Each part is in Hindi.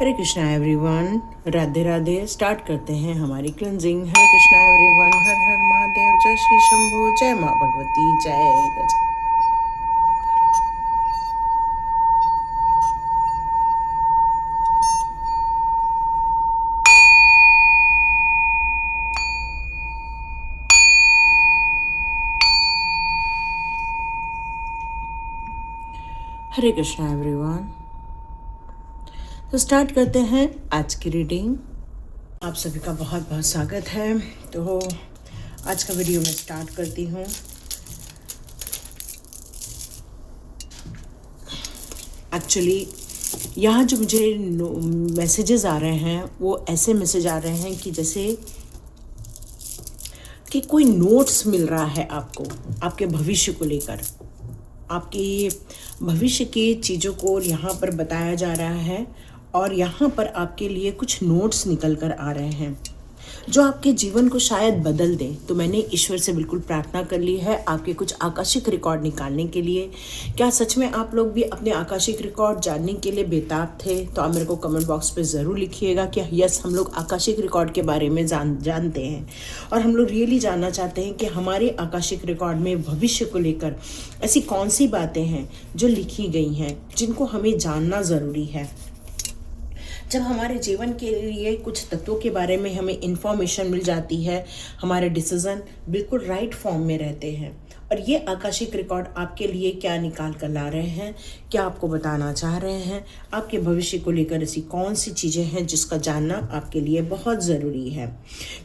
हरे कृष्णा एवरीवन, राधे राधे। स्टार्ट करते हैं हमारी क्लिनजिंग। हरे कृष्णा एवरीवन, हर हर महादेव, जय श्री शंभू, जय माँ भगवती, जय गज। हरे कृष्णा एवरीवन, तो स्टार्ट करते हैं आज की रीडिंग। आप सभी का बहुत बहुत स्वागत है। तो आज का वीडियो मैं स्टार्ट करती हूँ। एक्चुअली यहाँ जो मुझे मैसेजेस आ रहे हैं वो ऐसे मैसेज आ रहे हैं कि जैसे कि कोई नोट्स मिल रहा है आपको, आपके भविष्य को लेकर, आपके भविष्य की चीज़ों को यहाँ पर बताया जा रहा है और यहाँ पर आपके लिए कुछ नोट्स निकल कर आ रहे हैं जो आपके जीवन को शायद बदल दें। तो मैंने ईश्वर से बिल्कुल प्रार्थना कर ली है आपके कुछ आकाशिक रिकॉर्ड निकालने के लिए। क्या सच में आप लोग भी अपने आकाशिक रिकॉर्ड जानने के लिए बेताब थे? तो आप मेरे को कमेंट बॉक्स पे ज़रूर लिखिएगा कि यस, हम लोग आकाशिक रिकॉर्ड के बारे में जानते हैं और हम लोग रियली जानना चाहते हैं कि हमारे आकाशिक रिकॉर्ड में भविष्य को लेकर ऐसी कौन सी बातें हैं जो लिखी गई हैं जिनको हमें जानना ज़रूरी है। जब हमारे जीवन के लिए कुछ तत्वों के बारे में हमें इंफॉर्मेशन मिल जाती है, हमारे डिसीजन बिल्कुल राइट फॉर्म में रहते हैं। और ये आकाशिक रिकॉर्ड आपके लिए क्या निकाल कर ला रहे हैं, क्या आपको बताना चाह रहे हैं, आपके भविष्य को लेकर ऐसी कौन सी चीज़ें हैं जिसका जानना आपके लिए बहुत ज़रूरी है।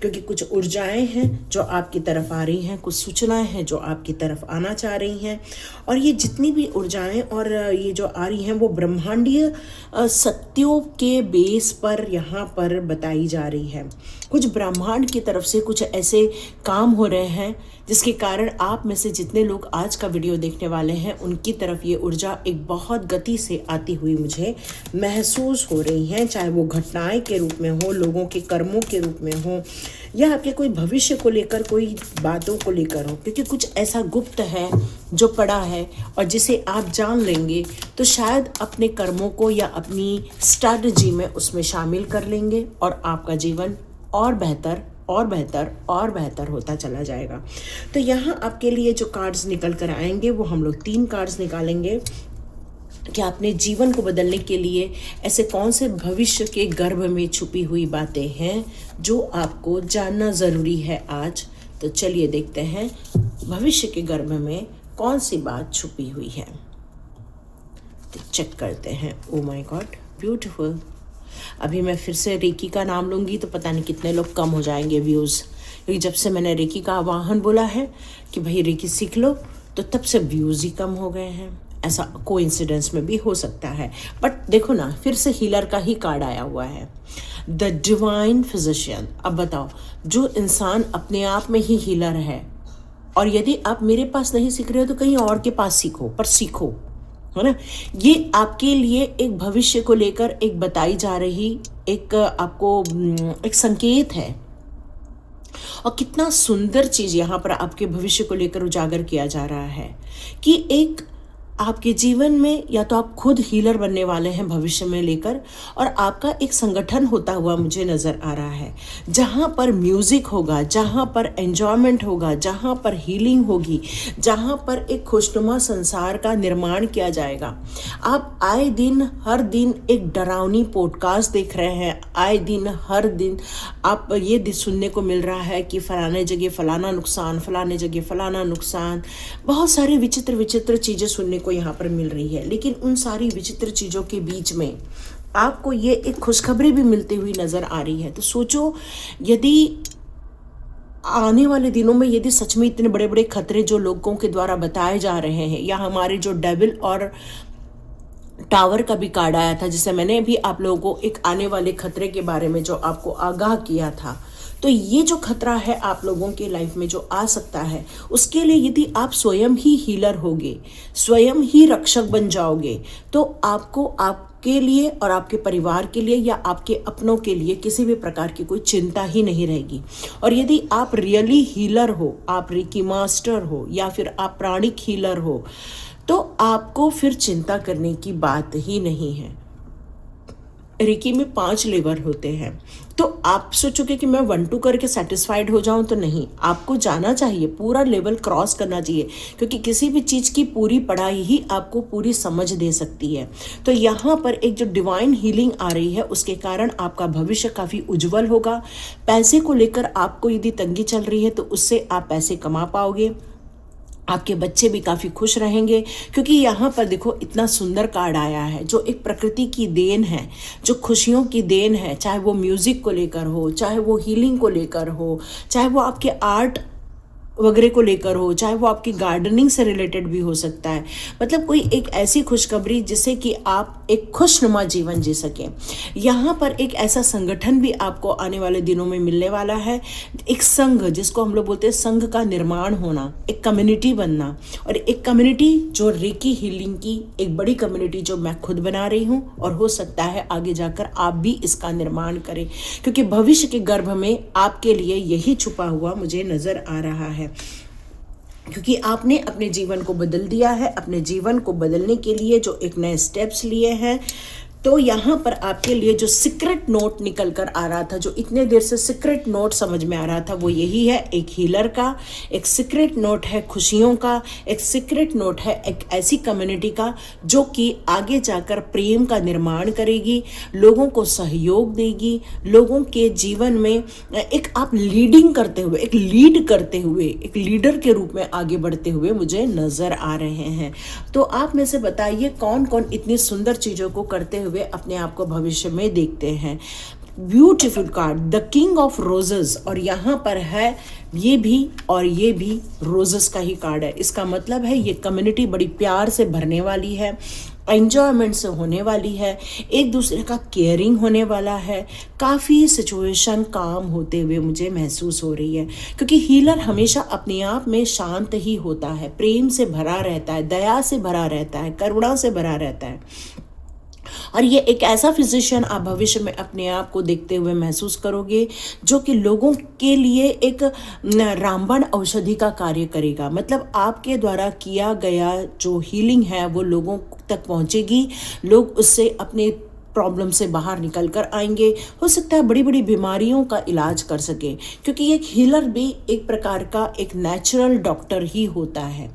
क्योंकि कुछ ऊर्जाएं हैं जो आपकी तरफ आ रही हैं, कुछ सूचनाएं हैं जो आपकी तरफ आना चाह रही हैं। और ये जितनी भी ऊर्जाएं और ये जो आ रही हैं वो ब्रह्मांडीय सत्यों के बेस पर यहाँ पर बताई जा रही है। कुछ ब्रह्मांड की तरफ से कुछ ऐसे काम हो रहे हैं जिसके कारण आप में से जितने लोग आज का वीडियो देखने वाले हैं उनकी तरफ ये ऊर्जा एक बहुत गति से आती हुई मुझे महसूस हो रही है। चाहे वो घटनाएं के रूप में हो, लोगों के कर्मों के रूप में हो, या आपके कोई भविष्य को लेकर कोई बातों को लेकर हो। क्योंकि कुछ ऐसा गुप्त है जो पड़ा है और जिसे आप जान लेंगे तो शायद अपने कर्मों को या अपनी स्ट्रैटेजी में उसमें शामिल कर लेंगे और आपका जीवन और बेहतर और बेहतर और बेहतर होता चला जाएगा। तो यहाँ आपके लिए जो कार्ड्स निकल कर आएंगे वो हम लोग 3 कार्ड्स निकालेंगे कि अपने जीवन को बदलने के लिए ऐसे कौन से भविष्य के गर्भ में छुपी हुई बातें हैं जो आपको जानना ज़रूरी है आज। तो चलिए देखते हैं भविष्य के गर्भ में कौन सी बात छुपी हुई है। तो चेक करते हैं। Oh my God, beautiful. अभी मैं फिर से रेकी का नाम लूँगी तो पता नहीं कितने लोग कम हो जाएंगे व्यूज़, क्योंकि जब से मैंने रेकी का आवाहन बोला है कि भाई रेकी सीख लो तो तब से व्यूज़ ही कम हो गए हैं। ऐसा कोइंसिडेंस में भी हो सकता है, बट देखो ना, फिर से हीलर का ही कार्ड आया हुआ है, द डिवाइन फिजिशियन। अब बताओ, जो इंसान अपने आप में ही हीलर है, और यदि आप मेरे पास नहीं सीख रहे हो तो कहीं और के पास सीखो, पर सीखो, है ना। ये आपके लिए एक भविष्य को लेकर एक बताई जा रही एक आपको एक संकेत है। और कितना सुंदर चीज़ यहाँ पर आपके भविष्य को लेकर उजागर किया जा रहा है कि एक आपके जीवन में या तो आप खुद हीलर बनने वाले हैं भविष्य में लेकर, और आपका एक संगठन होता हुआ मुझे नज़र आ रहा है जहाँ पर म्यूज़िक होगा, जहाँ पर एन्जॉयमेंट होगा, जहाँ पर हीलिंग होगी, जहाँ पर एक खुशनुमा संसार का निर्माण किया जाएगा। आप आए दिन हर दिन एक डरावनी पॉडकास्ट देख रहे हैं, आए दिन हर दिन आप ये सुनने को मिल रहा है कि फलाने जगह फलाना नुकसान, फलाने जगह फलाना नुकसान, बहुत सारी विचित्र विचित्र चीज़ें सुनने को यहाँ पर मिल रही है। लेकिन उन सारी विचित्र चीज़ों के बीच में आपको ये एक खुशखबरी भी मिलती हुई नज़र आ रही है। तो सोचो, यदि आने वाले दिनों में यदि सच में इतने बड़े बड़े खतरे जो लोगों के द्वारा बताए जा रहे हैं, या हमारे जो डेविल और टावर का भी कार्ड आया था जिसे मैंने भी आप लोगों को एक आने वाले खतरे के बारे में जो आपको आगाह किया था, तो ये जो खतरा है आप लोगों के लाइफ में जो आ सकता है, उसके लिए यदि आप स्वयं ही हीलर होगे, स्वयं ही रक्षक बन जाओगे, तो आपको आपके लिए और आपके परिवार के लिए या आपके अपनों के लिए किसी भी प्रकार की कोई चिंता ही नहीं रहेगी। और यदि आप रियली हीलर हो, आप रेकी मास्टर हो या फिर आप प्राणिक हीलर हो, तो आपको फिर चिंता करने की बात ही नहीं है। रेकी में 5 लेवल होते हैं। तो आप सोचोगे कि मैं 1-2 करके सेटिस्फाइड हो जाऊं, तो नहीं, आपको जाना चाहिए, पूरा लेवल क्रॉस करना चाहिए, क्योंकि किसी भी चीज़ की पूरी पढ़ाई ही आपको पूरी समझ दे सकती है। तो यहाँ पर एक जो डिवाइन हीलिंग आ रही है, उसके कारण आपका भविष्य काफ़ी उज्जवल होगा। पैसे को लेकर आपको यदि तंगी चल रही है तो उससे आप पैसे कमा पाओगे। आपके बच्चे भी काफ़ी खुश रहेंगे, क्योंकि यहाँ पर देखो इतना सुंदर कार्ड आया है जो एक प्रकृति की देन है, जो खुशियों की देन है, चाहे वो म्यूज़िक को लेकर हो, चाहे वो हीलिंग को लेकर हो, चाहे वो आपके आर्ट वगैरह को लेकर हो, चाहे वो आपकी गार्डनिंग से रिलेटेड भी हो सकता है। मतलब कोई एक ऐसी खुशखबरी जिससे कि आप एक खुशनुमा जीवन जी सकें। यहाँ पर एक ऐसा संगठन भी आपको आने वाले दिनों में मिलने वाला है, एक संघ, जिसको हम लोग बोलते हैं संघ का निर्माण होना, एक कम्युनिटी बनना, और एक कम्युनिटी जो रेकी हीलिंग की एक बड़ी कम्युनिटी जो मैं खुद बना रही हूँ, और हो सकता है आगे जाकर आप भी इसका निर्माण करें, क्योंकि भविष्य के गर्भ में आपके लिए यही छुपा हुआ मुझे नज़र आ रहा है। क्योंकि आपने अपने जीवन को बदल दिया है, अपने जीवन को बदलने के लिए जो एक नए स्टेप्स लिए हैं। तो यहाँ पर आपके लिए जो सीक्रेट नोट निकल कर आ रहा था, जो इतने देर से सीक्रेट नोट समझ में आ रहा था, वो यही है, एक हीलर का, एक सीक्रेट नोट है खुशियों का, एक सीक्रेट नोट है एक ऐसी कम्युनिटी का जो कि आगे जाकर प्रेम का निर्माण करेगी, लोगों को सहयोग देगी, लोगों के जीवन में एक आप लीडिंग करते हुए, एक लीड करते हुए, एक लीडर के रूप में आगे बढ़ते हुए मुझे नज़र आ रहे हैं। तो आप में से बताइए कौन कौन इतनी सुंदर चीज़ों को करते हुए अपने आप को भविष्य में देखते हैं। Beautiful card, the king of roses, और यहाँ पर है ये भी और ये भी रोजेस का ही कार्ड है। इसका मतलब है ये कम्युनिटी बड़ी प्यार से भरने वाली है, एंजॉयमेंट से होने वाली है, एक दूसरे का केयरिंग होने वाला है। काफ़ी सिचुएशन काम होते हुए मुझे महसूस हो रही है, क्योंकि हीलर हमेशा अपने आप में शांत ही होता है, प्रेम से भरा रहता है, दया से भरा रहता है, करुणा से भरा रहता है। और ये एक ऐसा फिजिशियन आप भविष्य में अपने आप को देखते हुए महसूस करोगे, जो कि लोगों के लिए एक रामबाण औषधि का कार्य करेगा। मतलब आपके द्वारा किया गया जो हीलिंग है वो लोगों तक पहुंचेगी, लोग उससे अपने प्रॉब्लम से बाहर निकल कर आएंगे। हो सकता है बड़ी बड़ी बीमारियों का इलाज कर सके, क्योंकि एक हीलर भी एक प्रकार का एक नेचुरल डॉक्टर ही होता है,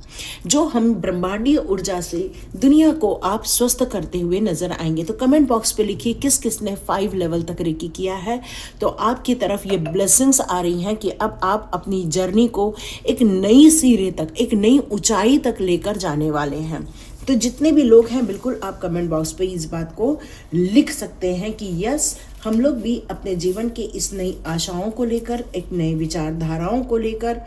जो हम ब्रह्मांडीय ऊर्जा से दुनिया को आप स्वस्थ करते हुए नजर आएंगे। तो कमेंट बॉक्स पे लिखिए किस किस ने 5 लेवल तक रेकी किया है। तो आपकी तरफ ये ब्लेसिंग्स आ रही हैं कि अब आप अपनी जर्नी को एक नई सिरे तक, एक नई ऊंचाई तक लेकर जाने वाले हैं। तो जितने भी लोग हैं, बिल्कुल आप कमेंट बॉक्स पे इस बात को लिख सकते हैं कि यस, हम लोग भी अपने जीवन के इस नई आशाओं को लेकर, एक नई विचारधाराओं को लेकर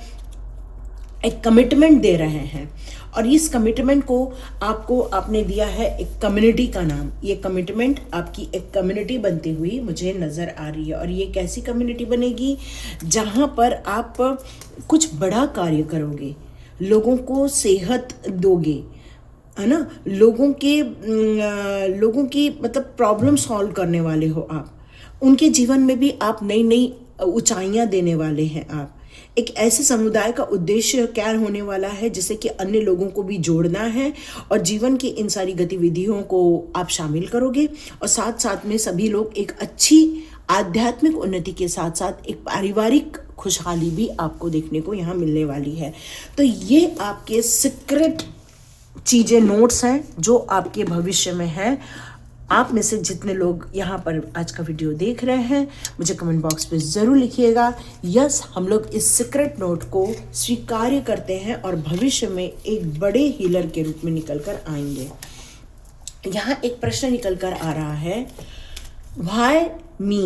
एक कमिटमेंट दे रहे हैं। और इस कमिटमेंट को आपको आपने दिया है एक कम्युनिटी का नाम। ये कमिटमेंट आपकी एक कम्युनिटी बनती हुई मुझे नज़र आ रही है। और ये कैसी कम्युनिटी बनेगी, जहाँ पर आप कुछ बड़ा कार्य करोगे, लोगों को सेहत दोगे, है ना, लोगों की मतलब प्रॉब्लम सॉल्व करने वाले हो आप, उनके जीवन में भी आप नई नई ऊंचाइयां देने वाले हैं। आप एक ऐसे समुदाय का उद्देश्य क्या होने वाला है जिससे कि अन्य लोगों को भी जोड़ना है, और जीवन की इन सारी गतिविधियों को आप शामिल करोगे, और साथ साथ में सभी लोग एक अच्छी आध्यात्मिक उन्नति के साथ साथ एक पारिवारिक खुशहाली भी आपको देखने को यहाँ मिलने वाली है। तो ये आपके सीक्रेट चीज़ें, नोट्स हैं जो आपके भविष्य में हैं। आप में से जितने लोग यहाँ पर आज का वीडियो देख रहे हैं, मुझे कमेंट बॉक्स पे ज़रूर लिखिएगा यस, हम लोग इस सीक्रेट नोट को स्वीकार करते हैं और भविष्य में एक बड़े हीलर के रूप में निकल कर आएंगे। यहाँ एक प्रश्न निकल कर आ रहा है, व्हाई मी,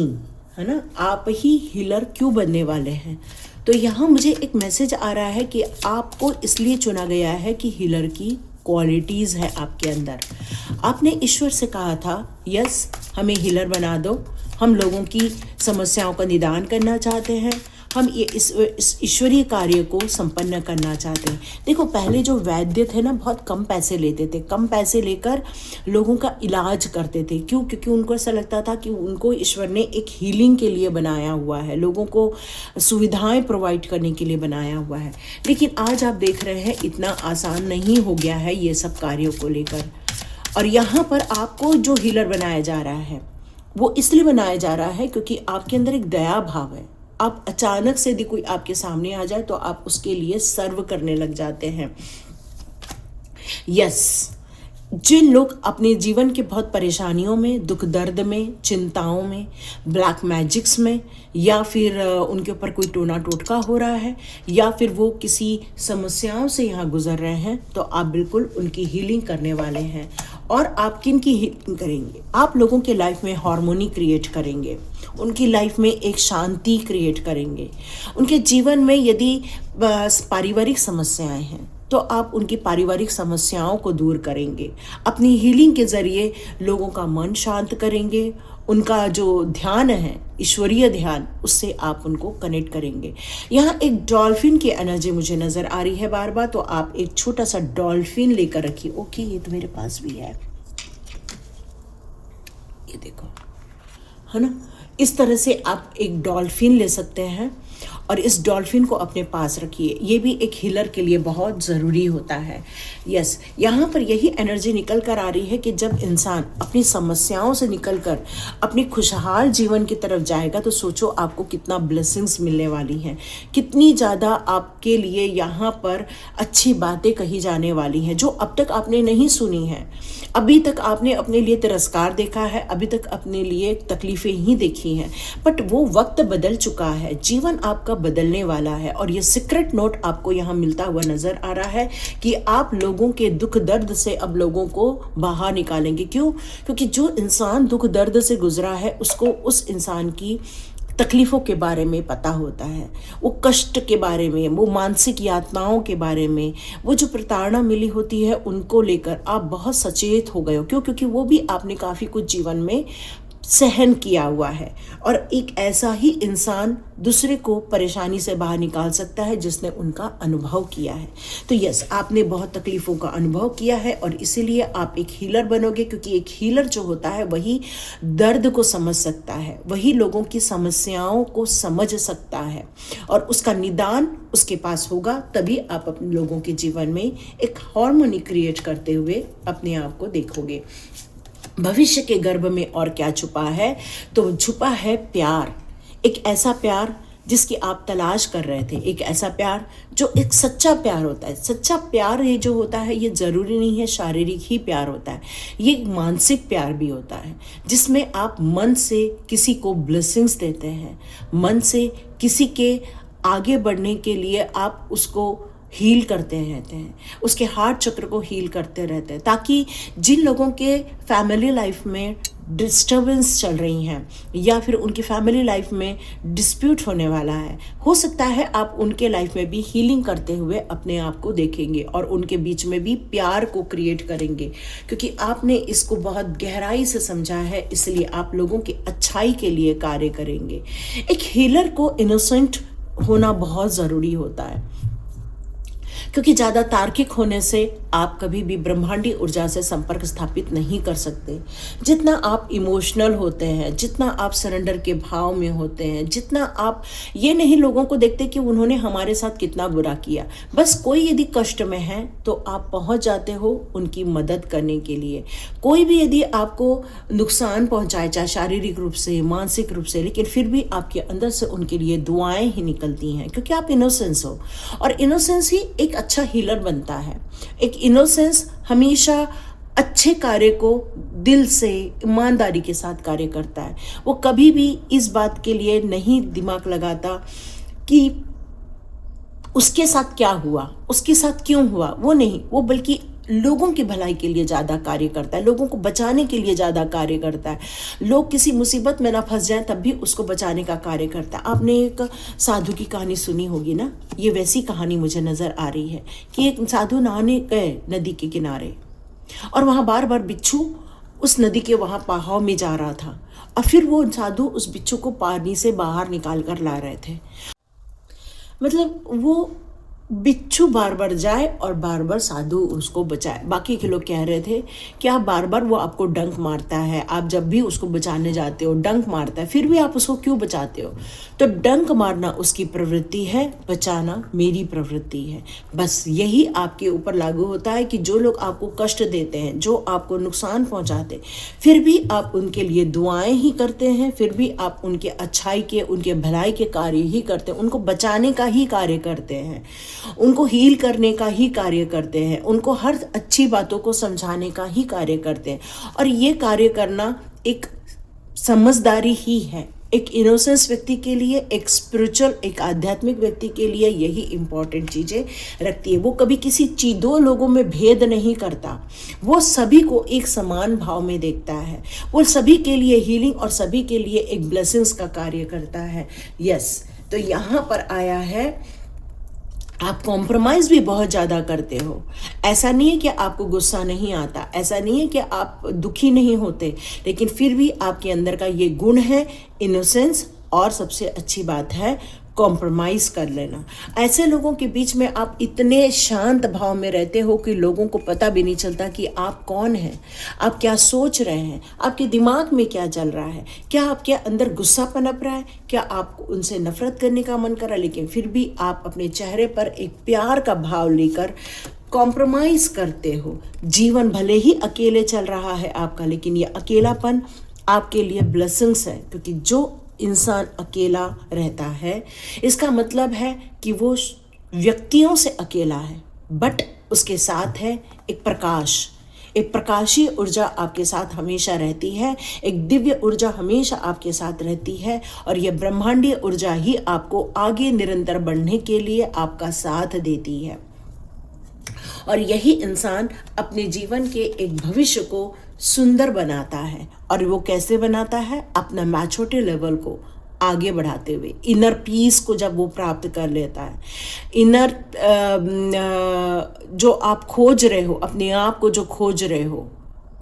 है ना, आप ही हीलर क्यों बनने वाले हैं। तो यहाँ मुझे एक मैसेज आ रहा है कि आपको इसलिए चुना गया है कि हीलर की क्वालिटीज़ है आपके अंदर। आपने ईश्वर से कहा था यस, हमें हीलर बना दो, हम लोगों की समस्याओं का निदान करना चाहते हैं, हम ये इस ईश्वरीय कार्य को संपन्न करना चाहते हैं। देखो, पहले जो वैद्य थे ना, बहुत कम पैसे लेते थे, कम पैसे लेकर लोगों का इलाज करते थे। क्यों? क्योंकि उनको ऐसा लगता था कि उनको ईश्वर ने एक हीलिंग के लिए बनाया हुआ है, लोगों को सुविधाएं प्रोवाइड करने के लिए बनाया हुआ है। लेकिन आज आप देख रहे हैं इतना आसान नहीं हो गया है ये सब कार्यों को लेकर। और यहाँ पर आपको जो हीलर बनाया जा रहा है वो इसलिए बनाया जा रहा है क्योंकि आपके अंदर एक दया भाव है। आप अचानक से यदि कोई आपके सामने आ जाए तो आप उसके लिए सर्व करने लग जाते हैं। यस, जिन लोग अपने जीवन के बहुत परेशानियों में, दुख दर्द में, चिंताओं में, ब्लैक मैजिक्स में, या फिर उनके ऊपर कोई टोना टोटका हो रहा है, या फिर वो किसी समस्याओं से यहाँ गुजर रहे हैं, तो आप बिल्कुल उनकी हीलिंग करने वाले हैं। और आप किन की हीलिंग करेंगे? आप लोगों के लाइफ में हार्मोनी क्रिएट करेंगे, उनकी लाइफ में एक शांति क्रिएट करेंगे। उनके जीवन में यदि पारिवारिक समस्याएं हैं तो आप उनकी पारिवारिक समस्याओं को दूर करेंगे। अपनी हीलिंग के ज़रिए लोगों का मन शांत करेंगे। उनका जो ध्यान है, ईश्वरीय ध्यान, उससे आप उनको कनेक्ट करेंगे। यहाँ एक डॉल्फिन की एनर्जी मुझे नज़र आ रही है बार बार, तो आप एक छोटा सा डॉल्फिन लेकर रखिए। ओके, ये तो मेरे पास भी है, ये देखो, है ना। इस तरह से आप एक डॉल्फिन ले सकते हैं और इस डॉल्फिन को अपने पास रखिए। ये भी एक हीलर के लिए बहुत ज़रूरी होता है। यस, यहाँ पर यही एनर्जी निकल कर आ रही है कि जब इंसान अपनी समस्याओं से निकल कर अपनी खुशहाल जीवन की तरफ जाएगा तो सोचो आपको कितना ब्लेसिंग्स मिलने वाली हैं, कितनी ज़्यादा आपके लिए यहाँ पर अच्छी बातें कही जाने वाली हैं जो अब तक आपने नहीं सुनी हैं। अभी तक आपने अपने लिए तिरस्कार देखा है, अभी तक अपने लिए तकलीफ़ें ही देखी हैं, बट वो वक्त बदल चुका है। जीवन आपका बदलने वाला है और ये सीक्रेट नोट आपको यहाँ मिलता हुआ नजर आ रहा है कि आप लोगों के दुख दर्द से अब लोगों को बाहर निकालेंगे। क्यों? क्योंकि जो इंसान दुख दर्द से गुजरा है उसको उस इंसान की तकलीफ़ों के बारे में पता होता है, वो कष्ट के बारे में, वो मानसिक यातनाओं के बारे में, वो जो प्रताड़ना मिली होती है उनको लेकर आप बहुत सचेत हो गए हो। क्यों? क्योंकि वो भी आपने काफ़ी कुछ जीवन में सहन किया हुआ है। और एक ऐसा ही इंसान दूसरे को परेशानी से बाहर निकाल सकता है जिसने उनका अनुभव किया है। तो यस, आपने बहुत तकलीफ़ों का अनुभव किया है और इसीलिए आप एक हीलर बनोगे, क्योंकि एक हीलर जो होता है वही दर्द को समझ सकता है, वही लोगों की समस्याओं को समझ सकता है और उसका निदान उसके पास होगा। तभी आप अपने लोगों के जीवन में एक हार्मनी क्रिएट करते हुए अपने आप को देखोगे। भविष्य के गर्भ में और क्या छुपा है? तो छुपा है प्यार, एक ऐसा प्यार जिसकी आप तलाश कर रहे थे, एक ऐसा प्यार जो एक सच्चा प्यार होता है। सच्चा प्यार ये जो होता है ये ज़रूरी नहीं है शारीरिक ही प्यार होता है, ये मानसिक प्यार भी होता है जिसमें आप मन से किसी को ब्लेसिंग्स देते हैं, मन से किसी के आगे बढ़ने के लिए आप उसको हील करते रहते हैं, उसके हार्ट चक्र को हील करते रहते हैं, ताकि जिन लोगों के फैमिली लाइफ में डिस्टर्बेंस चल रही हैं या फिर उनकी फैमिली लाइफ में डिस्प्यूट होने वाला है, हो सकता है आप उनके लाइफ में भी हीलिंग करते हुए अपने आप को देखेंगे और उनके बीच में भी प्यार को क्रिएट करेंगे। क्योंकि आपने इसको बहुत गहराई से समझा है, इसलिए आप लोगों की अच्छाई के लिए कार्य करेंगे। एक हीलर को इनोसेंट होना बहुत ज़रूरी होता है, क्योंकि ज़्यादा तार्किक होने से आप कभी भी ब्रह्मांडी ऊर्जा से संपर्क स्थापित नहीं कर सकते। जितना आप इमोशनल होते हैं, जितना आप सरेंडर के भाव में होते हैं, जितना आप ये नहीं लोगों को देखते कि उन्होंने हमारे साथ कितना बुरा किया, बस कोई यदि कष्ट में है तो आप पहुंच जाते हो उनकी मदद करने के लिए। कोई भी यदि आपको नुकसान पहुंचाए, चाहे शारीरिक रूप से, मानसिक रूप से, लेकिन फिर भी आपके अंदर से उनके लिए दुआएं ही निकलती हैं, क्योंकि आप इनोसेंस हो और इनोसेंस ही एक अच्छा हीलर बनता है। एक इनोसेंस हमेशा अच्छे कार्य को दिल से, ईमानदारी के साथ कार्य करता है। वो कभी भी इस बात के लिए नहीं दिमाग लगाता कि उसके साथ क्या हुआ, उसके साथ क्यों हुआ, वो नहीं, वो बल्कि लोगों की भलाई के लिए ज़्यादा कार्य करता है, लोगों को बचाने के लिए ज़्यादा कार्य करता है। लोग किसी मुसीबत में ना फंस जाएं तब भी उसको बचाने का कार्य करता है। आपने एक साधु की कहानी सुनी होगी ना, ये वैसी कहानी मुझे नज़र आ रही है कि एक साधु नहाने गए नदी के किनारे और वहाँ बार बार बिच्छू उस नदी के वहाँ बहाव में जा रहा था और फिर वो साधु उस बिच्छू को पानी से बाहर निकाल कर ला रहे थे। मतलब वो बिच्छू बार बार जाए और बार बार साधु उसको बचाए। बाकी के लोग कह रहे थे कि आप बार बार, वो आपको डंक मारता है, आप जब भी उसको बचाने जाते हो डंक मारता है, फिर भी आप उसको क्यों बचाते हो? तो डंक मारना उसकी प्रवृत्ति है, बचाना मेरी प्रवृत्ति है। बस यही आपके ऊपर लागू होता है कि जो लोग आपको कष्ट देते हैं, जो आपको नुकसान पहुंचाते, फिर भी आप उनके लिए दुआएं ही करते हैं, फिर भी आप उनके अच्छाई के, उनके भलाई के कार्य ही करते हैं, उनको बचाने का ही कार्य करते हैं, उनको हील करने का ही कार्य करते हैं, उनको हर अच्छी बातों को समझाने का ही कार्य करते हैं। और ये कार्य करना एक समझदारी ही है। एक इनोसेंस व्यक्ति के लिए, एक स्पिरिचुअल, एक आध्यात्मिक व्यक्ति के लिए यही इंपॉर्टेंट चीज़ें रखती है। वो कभी किसी दो लोगों में भेद नहीं करता, वो सभी को एक समान भाव में देखता है, वो सभी के लिए हीलिंग और सभी के लिए एक ब्लेसिंग्स का कार्य करता है। यस, तो यहाँ पर आया है आप कॉम्प्रोमाइज़ भी बहुत ज़्यादा करते हो। ऐसा नहीं है कि आपको गुस्सा नहीं आता, ऐसा नहीं है कि आप दुखी नहीं होते, लेकिन फिर भी आपके अंदर का ये गुण है इनोसेंस, और सबसे अच्छी बात है कॉम्प्रोमाइज़ कर लेना। ऐसे लोगों के बीच में आप इतने शांत भाव में रहते हो कि लोगों को पता भी नहीं चलता कि आप कौन हैं, आप क्या सोच रहे हैं, आपके दिमाग में क्या चल रहा है, क्या आपके अंदर गुस्सा पनप रहा है, क्या आपको उनसे नफरत करने का मन कर रहा है, लेकिन फिर भी आप अपने चेहरे पर एक प्यार का भाव लेकर कॉम्प्रोमाइज़ करते हो। जीवन भले ही अकेले चल रहा है आपका, लेकिन ये अकेलापन आपके लिए ब्लेसिंग्स है, क्योंकि जो इंसान अकेला रहता है, इसका मतलब है कि वो व्यक्तियों से अकेला है, बट उसके साथ है एक प्रकाश, एक प्रकाशी ऊर्जा आपके साथ हमेशा रहती है, एक दिव्य ऊर्जा हमेशा आपके साथ रहती है, और यह ब्रह्मांडीय ऊर्जा ही आपको आगे निरंतर बढ़ने के लिए आपका साथ देती है। और यही इंसान अपने जीवन के एक भविष्य को सुंदर बनाता है। और वो कैसे बनाता है? अपना मैच्योरिटी लेवल को आगे बढ़ाते हुए, इनर पीस को जब वो प्राप्त कर लेता है, इनर जो आप खोज रहे हो, अपने आप को जो खोज रहे हो,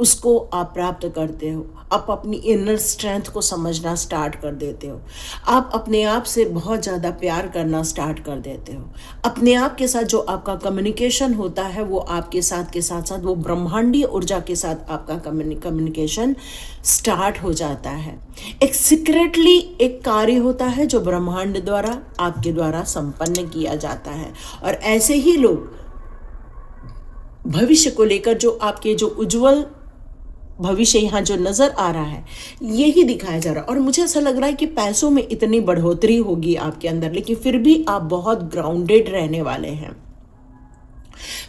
उसको आप प्राप्त करते हो। आप अपनी इनर स्ट्रेंथ को समझना स्टार्ट कर देते हो, आप अपने आप से बहुत ज़्यादा प्यार करना स्टार्ट कर देते हो। अपने आप के साथ जो आपका कम्युनिकेशन होता है, वो आपके साथ के साथ साथ वो ब्रह्मांडीय ऊर्जा के साथ आपका कम्युनिकेशन स्टार्ट हो जाता है। एक सीक्रेटली एक कार्य होता है जो ब्रह्मांड द्वारा आपके द्वारा संपन्न किया जाता है। और ऐसे ही लोग भविष्य को लेकर, जो आपके जो उज्जवल भविष्य यहाँ जो नज़र आ रहा है, यही दिखाया जा रहा है। और मुझे ऐसा लग रहा है कि पैसों में इतनी बढ़ोतरी होगी आपके अंदर, लेकिन फिर भी आप बहुत ग्राउंडेड रहने वाले हैं।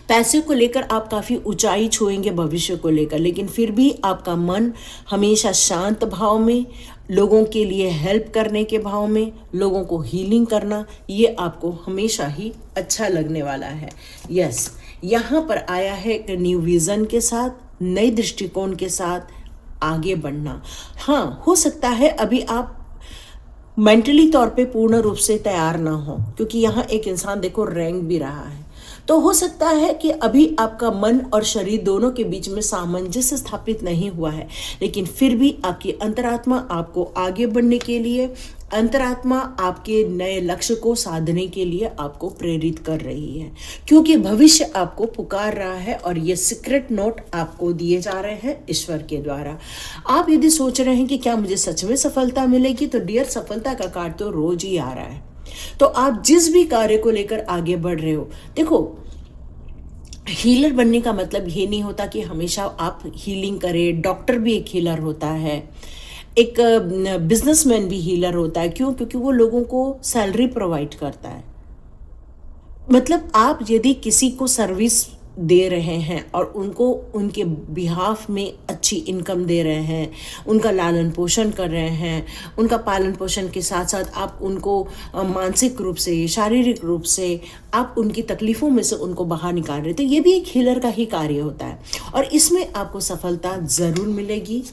पैसे को लेकर आप काफ़ी ऊंचाई छुएंगे भविष्य को लेकर, लेकिन फिर भी आपका मन हमेशा शांत भाव में, लोगों के लिए हेल्प करने के भाव में, लोगों को हीलिंग करना, ये आपको हमेशा ही अच्छा लगने वाला है। यस, यहाँ पर आया है एक न्यू विज़न के साथ, नए दृष्टिकोण के साथ आगे बढ़ना। हाँ, हो सकता है अभी आप मेंटली तौर पे पूर्ण रूप से तैयार ना हो, क्योंकि यहाँ एक इंसान देखो रैंक भी रहा है, तो हो सकता है कि अभी आपका मन और शरीर दोनों के बीच में सामंजस्य स्थापित नहीं हुआ है, लेकिन फिर भी आपकी अंतरात्मा आपको आगे बढ़ने के लिए, अंतरात्मा आपके नए लक्ष्य को साधने के लिए आपको प्रेरित कर रही है, क्योंकि भविष्य आपको पुकार रहा है। और ये सीक्रेट नोट आपको दिए जा रहे हैं ईश्वर के द्वारा। आप यदि सोच रहे हैं कि क्या मुझे सच में सफलता मिलेगी, तो डियर, सफलता का कार्ड तो रोज ही आ रहा है। तो आप जिस भी कार्य को लेकर आगे बढ़ रहे हो, देखो, हीलर बनने का मतलब ये नहीं होता कि हमेशा आप हीलिंग करें। डॉक्टर भी एक हीलर होता है, एक बिजनेसमैन भी हीलर होता है। क्यों? क्योंकि वो लोगों को सैलरी प्रोवाइड करता है। मतलब आप यदि किसी को सर्विस दे रहे हैं और उनको उनके बिहाफ में अच्छी इनकम दे रहे हैं, उनका लालन पोषण कर रहे हैं, उनका पालन पोषण के साथ साथ आप उनको मानसिक रूप से, शारीरिक रूप से आप उनकी तकलीफ़ों में से उनको बाहर निकाल रहे, तो ये भी एक हीलर का ही कार्य होता है। और इसमें आपको सफलता ज़रूर मिलेगी,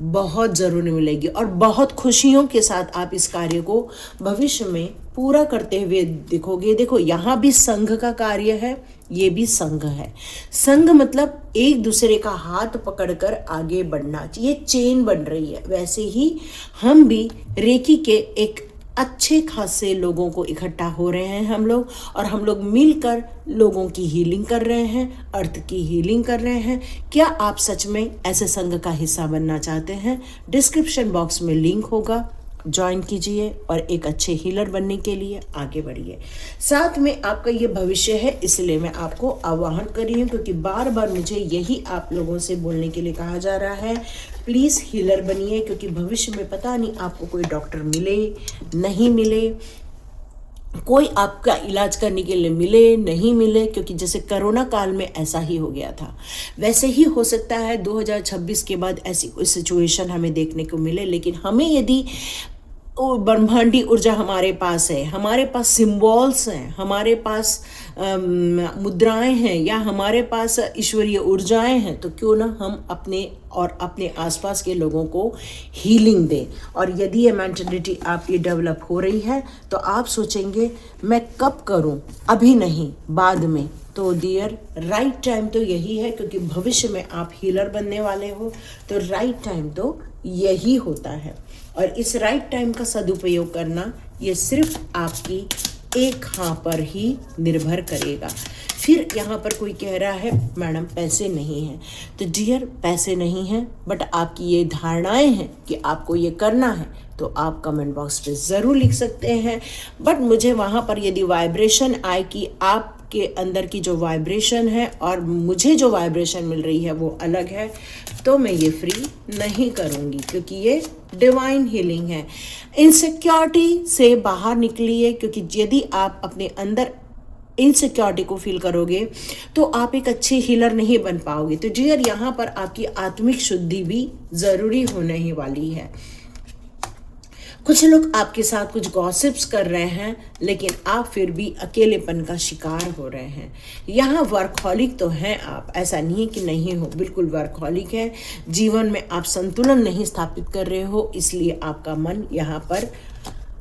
बहुत ज़रूर मिलेगी, और बहुत खुशियों के साथ आप इस कार्य को भविष्य में पूरा करते हुए दिखोगे। देखो, यहाँ भी संघ का कार्य है, ये भी संघ है। संघ मतलब एक दूसरे का हाथ पकड़कर आगे बढ़ना, ये चेन बन रही है। वैसे ही हम भी रेकी के एक अच्छे खासे लोगों को इकट्ठा हो रहे हैं हम लोग, और हम लोग मिलकर लोगों की हीलिंग कर रहे हैं, अर्थ की हीलिंग कर रहे हैं। क्या आप सच में ऐसे संघ का हिस्सा बनना चाहते हैं? डिस्क्रिप्शन बॉक्स में लिंक होगा, ज्वाइन कीजिए और एक अच्छे हीलर बनने के लिए आगे बढ़िए। साथ में आपका ये भविष्य है, इसलिए मैं आपको आह्वान कर रही हूँ, क्योंकि बार बार मुझे यही आप लोगों से बोलने के लिए कहा जा रहा है, प्लीज़ हीलर बनिए, क्योंकि भविष्य में पता नहीं आपको कोई डॉक्टर मिले नहीं मिले, कोई आपका इलाज करने के लिए मिले नहीं मिले, क्योंकि जैसे कोरोना काल में ऐसा ही हो गया था, वैसे ही हो सकता है 2026 के बाद ऐसी कोई सिचुएशन हमें देखने को मिले। लेकिन हमें यदि ब्रह्मांडी ऊर्जा हमारे पास है, हमारे पास सिंबल्स हैं, हमारे पास मुद्राएं हैं, या हमारे पास ईश्वरीय ऊर्जाएं हैं, तो क्यों ना हम अपने और अपने आसपास के लोगों को हीलिंग दें। और यदि ये मेंटालिटी आपकी डेवलप हो रही है तो आप सोचेंगे मैं कब करूं, अभी नहीं बाद में, तो डियर राइट टाइम तो यही है, क्योंकि भविष्य में आप हीलर बनने वाले हो, तो राइट टाइम तो यही होता है। और इस राइट टाइम का सदुपयोग करना ये सिर्फ आपकी एक हाँ पर ही निर्भर करेगा। फिर यहाँ पर कोई कह रहा है मैडम पैसे नहीं हैं, तो डियर पैसे नहीं हैं, बट आपकी ये धारणाएं हैं कि आपको ये करना है, तो आप कमेंट बॉक्स पे ज़रूर लिख सकते हैं। बट मुझे वहाँ पर यदि वाइब्रेशन आए कि आपके अंदर की जो वाइब्रेशन है और मुझे जो वाइब्रेशन मिल रही है वो अलग है, तो मैं ये फ्री नहीं करूँगी, क्योंकि ये डिवाइन हीलिंग है। इनसिक्योरिटी से बाहर निकलिए, क्योंकि यदि आप अपने अंदर इनसिक्योरिटी को फील करोगे तो आप एक अच्छे हीलर नहीं बन पाओगे। तो डियर यहाँ पर आपकी आत्मिक शुद्धि भी ज़रूरी होने ही वाली है। कुछ लोग आपके साथ कुछ गॉसिप्स कर रहे हैं, लेकिन आप फिर भी अकेलेपन का शिकार हो रहे हैं। यहाँ वर्कहॉलिक तो हैं आप, ऐसा नहीं है कि नहीं हो, बिल्कुल वर्कहॉलिक है। जीवन में आप संतुलन नहीं स्थापित कर रहे हो, इसलिए आपका मन यहाँ पर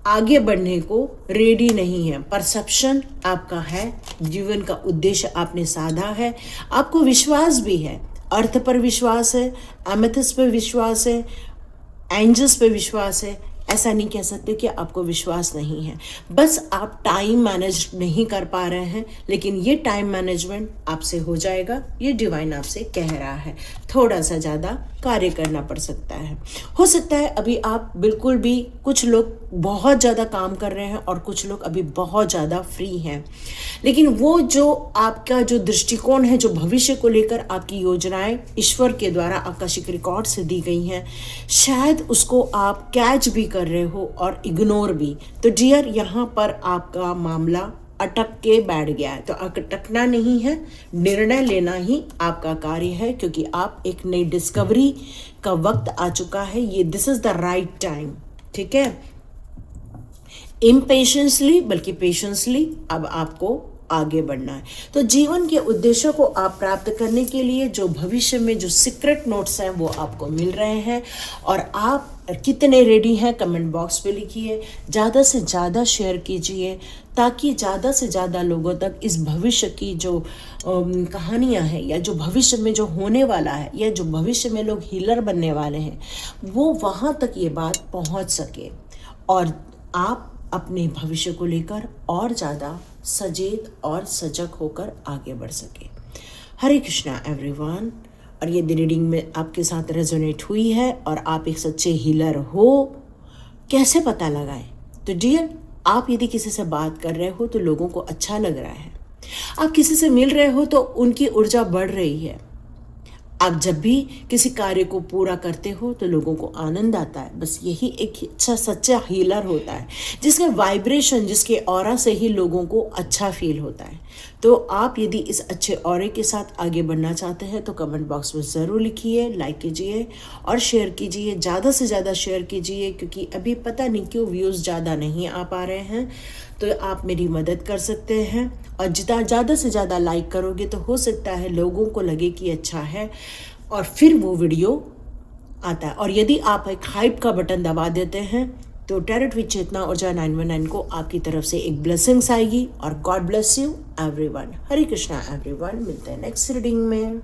आगे बढ़ने को रेडी नहीं है। परसेप्शन आपका है, जीवन का उद्देश्य आपने साधा है, आपको विश्वास भी है, अर्थ पर विश्वास है, एमेथिस्ट पर विश्वास है, एंजल्स पर विश्वास है। ऐसा नहीं कह सकते कि आपको विश्वास नहीं है, बस आप टाइम मैनेज नहीं कर पा रहे हैं। लेकिन ये टाइम मैनेजमेंट आपसे हो जाएगा, ये डिवाइन आपसे कह रहा है। थोड़ा सा ज़्यादा कार्य करना पड़ सकता है। हो सकता है अभी आप बिल्कुल भी, कुछ लोग बहुत ज़्यादा काम कर रहे हैं और कुछ लोग अभी बहुत ज़्यादा फ्री हैं, लेकिन वो जो आपका जो दृष्टिकोण है, जो भविष्य को लेकर आपकी योजनाएं ईश्वर के द्वारा आकाशिक रिकॉर्ड से दी गई हैं, शायद उसको आप कैच भी कर रहे हो और इग्नोर भी। तो डियर यहाँ पर आपका मामला अटक के बैठ गया है, तो अटकना नहीं है, निर्णय लेना ही आपका कार्य है, क्योंकि आप एक नई डिस्कवरी का वक्त आ चुका है। ये this is the right time, ठीक है। इम्पेशेंसली बल्कि पेशेंसली अब आपको आगे बढ़ना है। तो जीवन के उद्देश्यों को आप प्राप्त करने के लिए जो भविष्य में जो सीक्रेट नोट्स हैं वो आपको मिल रहे हैं, और आप कितने रेडी हैं कमेंट बॉक्स पे लिखिए। ज़्यादा से ज़्यादा शेयर कीजिए, ताकि ज़्यादा से ज़्यादा लोगों तक इस भविष्य की जो कहानियाँ हैं, या जो भविष्य में जो होने वाला है, या जो भविष्य में लोग हीलर बनने वाले हैं, वो वहाँ तक ये बात पहुँच सके, और आप अपने भविष्य को लेकर और ज़्यादा सचेत और सजग होकर आगे बढ़ सके। हरे कृष्णा एवरीवन। और ये रीडिंग में आपके साथ रेजोनेट हुई है और आप एक सच्चे हीलर हो, कैसे पता लगाएं? तो डियर, आप यदि किसी से बात कर रहे हो तो लोगों को अच्छा लग रहा है, आप किसी से मिल रहे हो तो उनकी ऊर्जा बढ़ रही है, आप जब भी किसी कार्य को पूरा करते हो तो लोगों को आनंद आता है। बस यही एक अच्छा सच्चा हीलर होता है, जिसके वाइब्रेशन, जिसके ऑरा से ही लोगों को अच्छा फील होता है। तो आप यदि इस अच्छे ऑरे के साथ आगे बढ़ना चाहते हैं तो कमेंट बॉक्स में ज़रूर लिखिए, लाइक कीजिए और शेयर कीजिए, ज़्यादा से ज़्यादा शेयर कीजिए, क्योंकि अभी पता नहीं क्यों व्यूज़ ज़्यादा नहीं आ पा रहे हैं। तो आप मेरी मदद कर सकते हैं, और जितना ज़्यादा से ज़्यादा लाइक करोगे तो हो सकता है लोगों को लगे कि अच्छा है, और फिर वो वीडियो आता है। और यदि आप एक हाइप का बटन दबा देते हैं तो टैरोट विद चेतना ऊर्जा 919 को आपकी तरफ से एक ब्लेसिंग्स आएगी। और God bless you everyone. Hare Krishna everyone. मिलते हैं नेक्स्ट रीडिंग में।